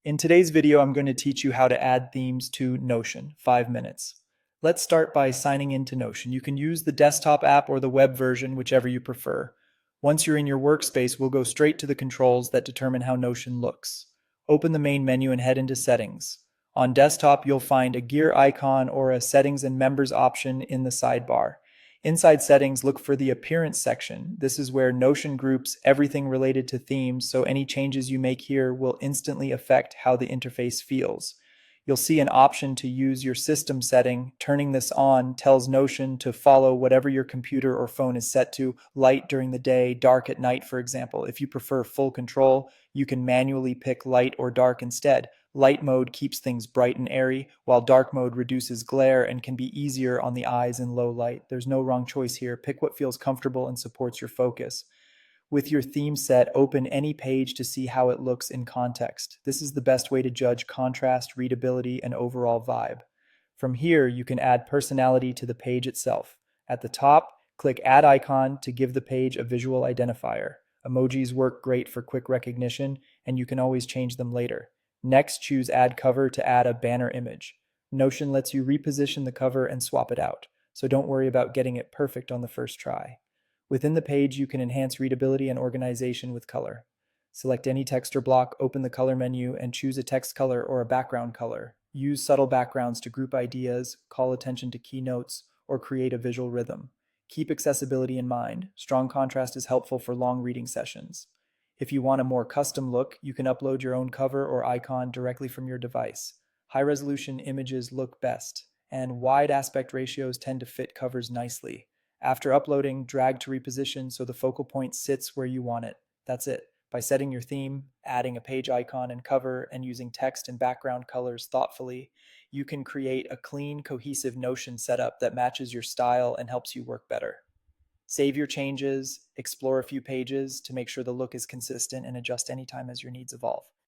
In today's video, I'm going to teach you how to add themes to Notion, 5 minutes. Let's start by signing into Notion. You can use the desktop app or the web version, whichever you prefer. Once you're in your workspace, we'll go straight to the controls that determine how Notion looks. Open the main menu and head into Settings. On desktop, you'll find a gear icon or a Settings and Members option in the sidebar. Inside Settings, look for the Appearance section. This is where Notion groups everything related to themes, so any changes you make here will instantly affect how the interface feels. You'll see an option to use your system setting. Turning this on tells Notion to follow whatever your computer or phone is set to, light during the day, dark at night, for example. If you prefer full control, you can manually pick light or dark instead. Light mode keeps things bright and airy, while dark mode reduces glare and can be easier on the eyes in low light. There's no wrong choice here. Pick what feels comfortable and supports your focus. With your theme set, open any page to see how it looks in context. This is the best way to judge contrast, readability, and overall vibe. From here, you can add personality to the page itself. At the top, click Add Icon to give the page a visual identifier. Emojis work great for quick recognition, and you can always change them later. Next, choose Add Cover to add a banner image. Notion lets you reposition the cover and swap it out, so don't worry about getting it perfect on the first try. Within the page, you can enhance readability and organization with color. Select any text or block, open the color menu, and choose a text color or a background color. Use subtle backgrounds to group ideas, call attention to keynotes, or create a visual rhythm. Keep accessibility in mind. Strong contrast is helpful for long reading sessions. If you want a more custom look, you can upload your own cover or icon directly from your device. High-resolution images look best, and wide aspect ratios tend to fit covers nicely. After uploading, drag to reposition so the focal point sits where you want it. That's it. By setting your theme, adding a page icon and cover, and using text and background colors thoughtfully, you can create a clean, cohesive Notion setup that matches your style and helps you work better. Save your changes, explore a few pages to make sure the look is consistent, and adjust anytime as your needs evolve.